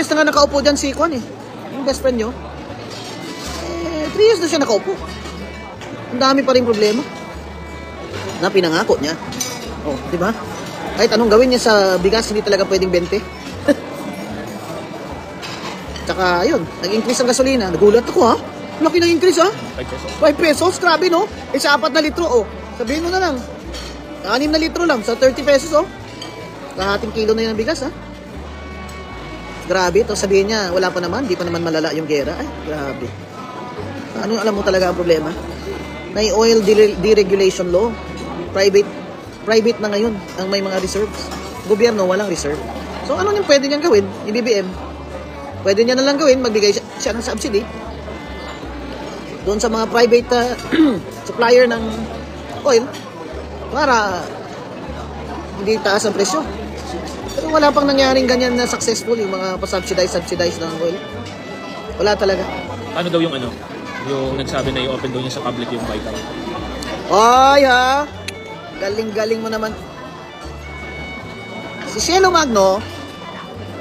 years na nga nakaupo dyan si Kwan eh. Yung best friend nyo. 3 years na siya nakaupo. Ang dami pa rin problema. Na pinangako niya. Oh, di ba? Kahit anong gawin niya sa bigas, hindi talaga pwedeng 20. Tsaka, yun, nag-increase ang gasolina. Nagulat ako, ha? Laki ng increase, ha? 5 pesos. Grabe, no? Sa 4 na litro, oh. Sabihin mo na lang. 6 na litro lang sa 30 pesos, oh. Kahating kilo na yun ang bigas, ha? Grabe, ito sabihin niya, wala pa naman, di pa naman malala yung gera. Ay, grabe. Ano alam mo talaga ang problema? May oil deregulation law. Private na ngayon ang may mga reserves. Gobyerno walang reserve. So ano yung pwede niyang gawin? Yung BBM, pwede niya na lang gawin, magbigay siya ng subsidy doon sa mga private supplier ng oil para hindi taas ang presyo. Pero wala pang nangyaring ganyan na successful yung mga pa-subsidize ng oil. Wala talaga. Ano daw yung yung nagsabi na i-open daw niya sa public yung Bicam? Ay ha, galing-galing mo naman. Si Cielo Magno,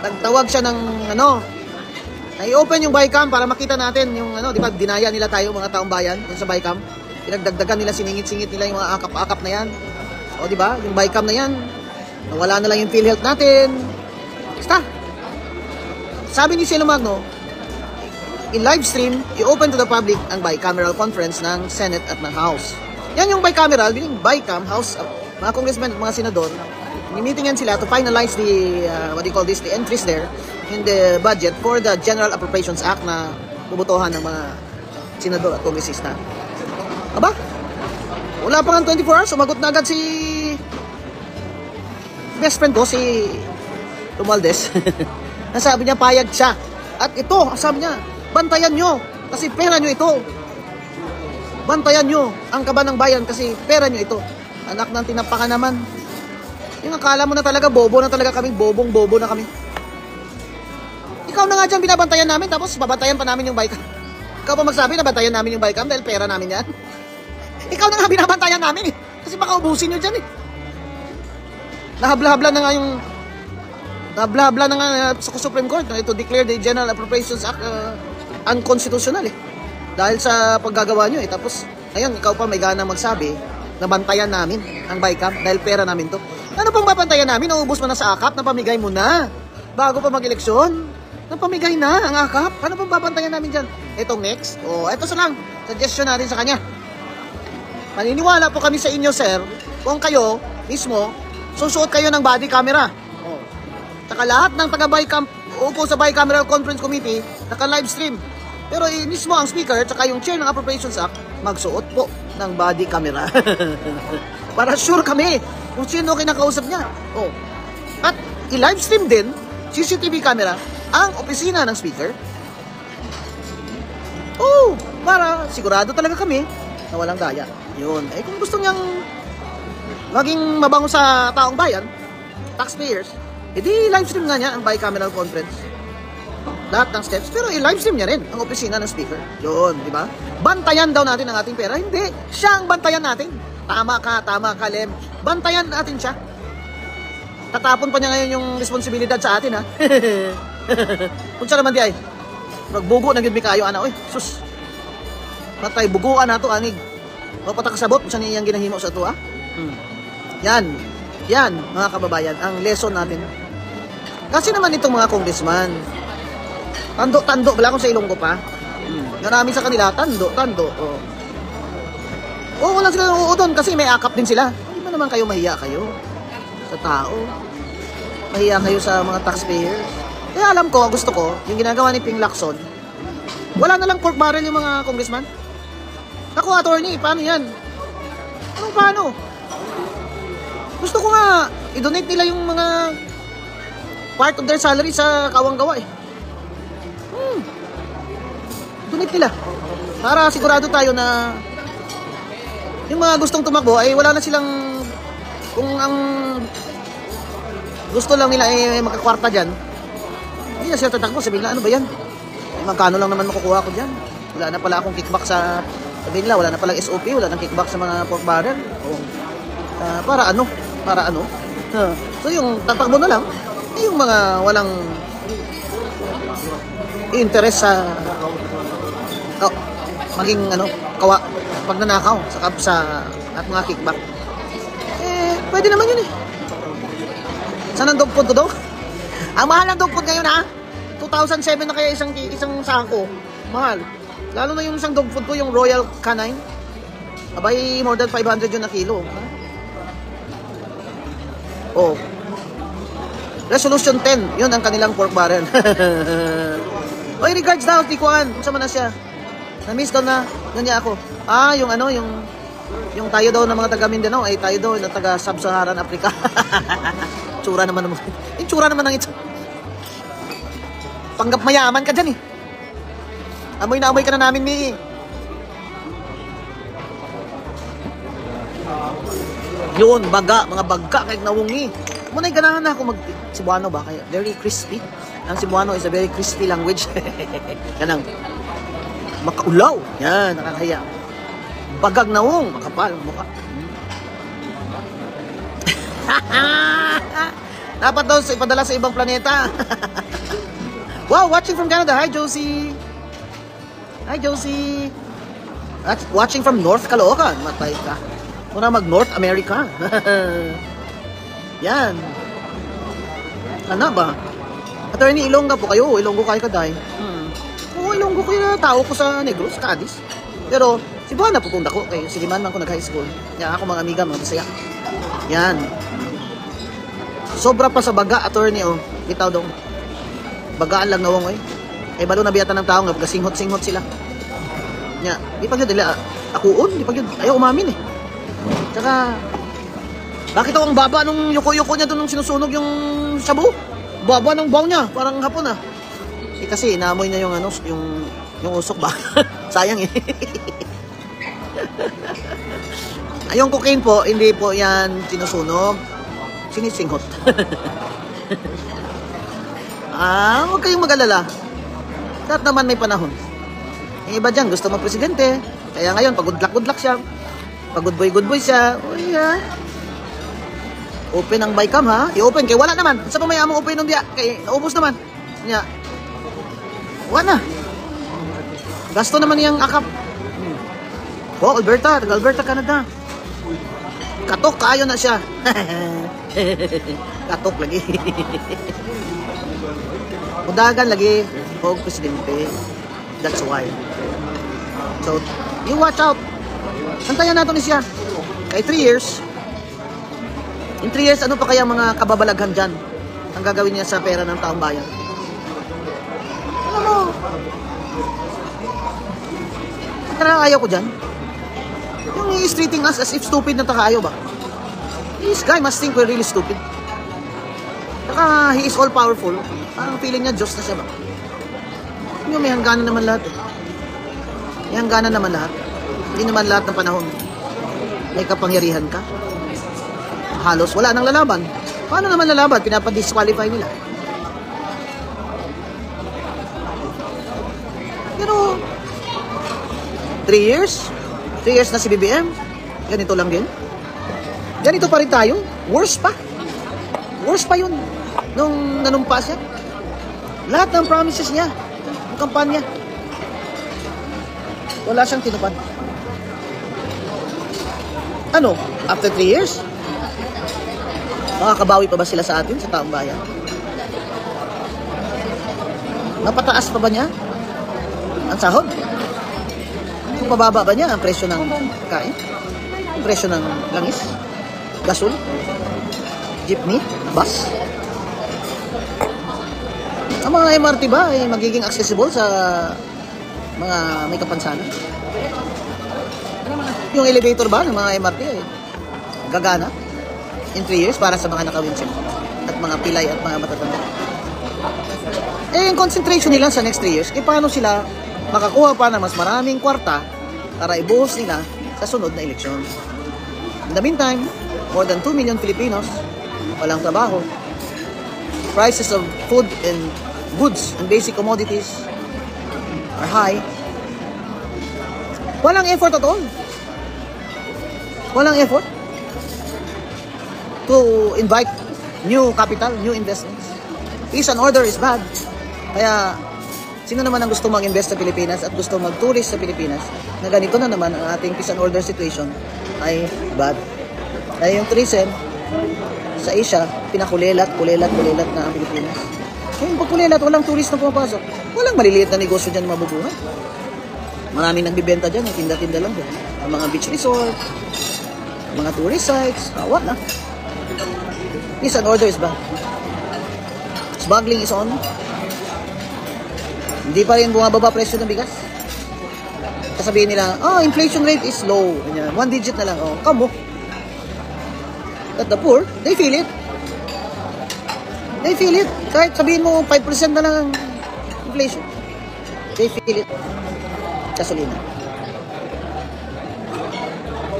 nagtawag siya ng na i-open yung Bicam para makita natin yung di ba, dinaya nila tayo mga taong bayan dun sa Bicam. Pinagdagdagan nila, siningit-singit nila yung mga akap-akap na yan. O di ba, yung Bicam na yan, nawala na lang yung PhilHealth natin. Basta. Sabi ni Cielo Magno, in live stream, i-open to the public ang bicameral conference ng Senate at ng House. Yan yung bicameral, yung Bicam, House, mga congressmen at mga senador, meeting yan sila to finalize the, the entries there in the budget for the General Appropriations Act na bubutuhan ng mga senador at kongresista. Aba, wala pa nga 24 hours, sumagot na agad si best friend ko, si Romualdez. Nasabi niya, payag siya. At ito, sabi niya, bantayan nyo, kasi pera nyo ito. Bantayan nyo ang kaban ng bayan kasi pera nyo ito. Anak ng tinapakan naman. Yung akala mo na talaga, bobo na talaga kami, bobong-bobo na kami. Ikaw na nga dyan binabantayan namin, tapos babantayan pa namin yung Bicam. Ikaw pa magsabi na bantayan namin yung Bicam dahil pera namin yan. Ikaw na nga binabantayan namin eh, kasi baka ubusin nyo dyan eh. Nahabla-habla na nga yung sa Supreme Court na ito declare the General Appropriations Act unconstitutional eh. Dahil sa paggagawa nyo eh. Tapos, ayun, ikaw pa may gana magsabi na bantayan namin ang Bicam dahil pera namin to. Ano pang babantayan namin? Naubos mo na sa akap, napamigay mo na. Bago pa mag-eleksyon, napamigay na ang akap. Ano pang babantayan namin dyan? Itong next, ito sa lang, suggestion natin sa kanya. Maniniwala po kami sa inyo, sir, kung kayo mismo, susuot kayo ng body camera. Saka lahat ng taga-Bicam, upo sa Bicameral Conference Committee, naka-live stream. Pero mismo ang speaker, saka yung chair ng Appropriations Act, magsuot po ng body camera. Para sure kami kung sino kinakausap niya. At i-live stream din, CCTV camera, ang opisina ng speaker. Para sigurado talaga kami na walang daya. Yun. Kung gusto niyang maging mabango sa taong bayan, taxpayers, edi live stream nga niya ang bicameral conference. Lahat ng steps, pero i-live stream niya rin ang opisina ng speaker. Yun, di ba? Bantayan daw natin ang ating pera. Hindi, siya ang bantayan natin. Tama ka, Lem. Bantayan natin siya. Tatapon pa niya ngayon yung responsibilidad sa atin, ha? Kung siya naman di ay, magbugo na gid mi kayo, ana, oy, sus. Matay, buguan na to, anig. Mapatakasabot, kung siya niyang ginahimo sa to, ha? Yan, mga kababayan, ang lesson natin. Kasi naman itong mga congressman, tando, wala akong sa Ilonggo pa. Marami sa kanila, tando. Wala sila doon kasi may akap din sila. Hindi ba naman kayo mahiya kayo sa tao? Mahiya kayo sa mga taxpayers? Kaya alam ko, gusto ko, yung ginagawa ni Ping Lacson, wala na lang pork barrel yung mga congressman. Ako, attorney, paano yan? Paano? Gusto ko nga, i-donate nila yung mga part of their salary sa kawang-gawa eh. Donate nila. Para sigurado tayo na yung mga gustong tumakbo ay wala na silang, kung ang gusto lang nila ay magkakwarta dyan, hindi na sila tatakbo. Sabihin nila, ano ba yan? Magkano lang naman makukuha ko dyan? Wala na pala akong kickback sa, sabihin nila, wala na palang SOP, wala nang kickback sa mga pork barrel. Para ano? So yung tatakbo na lang, yung mga walang interest sa oh, maging ano, pagnanakaw sa at mga kickback. Eh, pwede naman yun eh. Saan ang dog food ko daw? Ang mahal ng dog food ngayon ha? 2007 na kaya isang sako. Mahal. Lalo na yung isang dog food ko, yung Royal Canine. Abay, more than 500 yun na kilo. Oh. Resolution 10, yun ang kanilang pork barrel. Oy, regards daw, tikuan. Kung man na siya. Na-miss daw na, ganyan ako. Ah, yung ano, yung tayo daw ng mga taga Mindanao, ay tayo daw ng taga Sub-Saharan Africa. Tsura naman naman. Yung tsura naman ng ito. Panggap mayaman ka dyan eh. Amoy na amoy ka na namin ni. Yun, baga, mga baga, kahit nawungi. Muna'y ganahan na ako Cebuano ba? Kaya very crispy. Ang Cebuano is a very crispy language. Yan ang makaulaw. Yan, nakakaya. Bagag nawong, makapal, mukha. Dapat daw ipadala sa ibang planeta. Wow, watching from Canada. Hi, Josie. Hi, Josie. Watching from North Caloocan. Matay ka. Muna mag-North America. Yan. Ano ba? Attorney, Ilongga po kayo. Ilonggo kayo kaday. Oo, Ilonggo ko yung tao ko sa Negros, Cadiz. Pero, Cebuana pupunta ko. Kaya sige man ko nag-high school. Yan, ako mga amiga, mga Bisaya. Yan. Sobra pa sa baga, attorney, oh. Bitaw daw. Bagaan lang nawong, eh. Eh, balo nabiyatan ng tao nga, pagkasinghot-singhot sila. Nya, di pa yun, akuon, di pa yun. Ayaw umamin, eh. Tsaka, bakit ang baba nung yuko-yuko niya doon nung sinusunog yung shabu? Baba ng baw niya, parang hapon, ah. Eh, kasi, inaamoy niya yung, ano, yung usok ba? Sayang, eh. Yung cocaine po, hindi po yan sinusunog. Sinisinghot. Huwag kayong mag-alala. Lahat naman may panahon. Yung iba dyan, gusto mag-presidente. Kaya ngayon, pag-good luck siya. Pag-good boy siya. O yeah. Open ang bycam ha. I-open. Kaya wala naman. Sa pamayamang open nung diya. Kaya naubos naman. Kaya, wala na. Gasto naman niyang akap. Oh, Alberta. Alberta, Canada. Katok, kaayo na siya. Katok lagi. Udagan lagi og presidente. That's why. So, you watch out. Santayan nato ni siya. Kay 3 years. In 3 years, ano pa kaya mga kababalaghan dyan ang gagawin niya sa pera ng taong bayan? Alam mo, kaya ayaw ko dyan. Yung he is treating us as if stupid na takaayo ba? This guy must think we're really stupid. Saka he is all powerful. Parang feeling niya Diyos na siya ba? Yung may hangganan naman lahat eh. May hangganan naman lahat. Hindi naman lahat ng panahon may kapangyarihan ka. Halos wala nang lalaban. Paano naman lalaban? Pinapadisqualify nila. Pero 3 years? 3 years na si BBM? Ganito lang din? Ganito pa rin tayo? Worse pa? Worse pa yun nung nanumpa siya. Lahat ng promises niya, ng kampanya, wala siyang tinupad. Ano? After 3 years? Makakabawi pa ba sila sa atin, sa taong bayan? Napataas pa ba niya ang sahod? Kung pababa ba niya ang presyo ng kain? Ang presyo ng langis? Gasol? Jeepney? Bus? Ang mga MRT ba ay magiging accessible sa mga may kapansanan? Yung elevator ba ng mga MRT ay gagana in 3 years para sa mga naka-wheelchair at mga pilay at mga matatanda? Eh, yung concentration nila sa next 3 years, eh paano sila makakuha pa ng mas maraming kwarta para ibuhos nila sa sunod na eleksyon? In the meantime, more than 2 million Filipinos walang trabaho. Prices of food and goods and basic commodities are high. Walang effort at all. Walang effort to invite new capital, new investments. Peace and order is bad. Kaya Sino naman ang gusto mag-invest sa Pilipinas at gusto mag-tourist sa Pilipinas na ganito na naman ang ating peace and order situation ay bad. Dahil yung tourism sa Asia, pinakulilat na ang Pilipinas. Kaya pag kulilat, walang tourist na pumapasok. Walang maliliit na negosyo dyan mabubuhay. Maraming nagbibenta dyan, tinda-tinda lang dyan. Ang mga beach resort, mga tourist sites, wala. Peace and order is bad. Smuggling is on. Hindi pa rin bumababa presyo ng bigas. Sasabihin nila, inflation rate is low. Ganyan, 1 digit na lang. Kamo. At the poor, they feel it. They feel it. Kahit sabihin mo 5% na lang ang inflation. They feel it. Gasolina.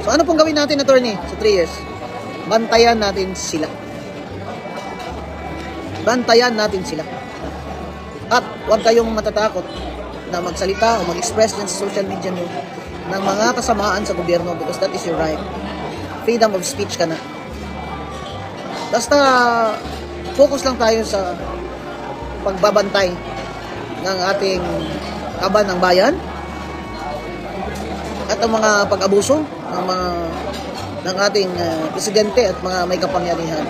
So ano pong gawin natin, attorney, sa 3 years? Bantayan natin sila. Bantayan natin sila. At huwag kayong matatakot na magsalita o mag-express dyan sa social media nyo ng mga kasamaan sa gobyerno because that is your right. Freedom of speech ka na. Basta focus lang tayo sa pagbabantay ng ating kaban ng bayan at ang mga pag-abuso ng ating presidente at mga may kapangyarihan.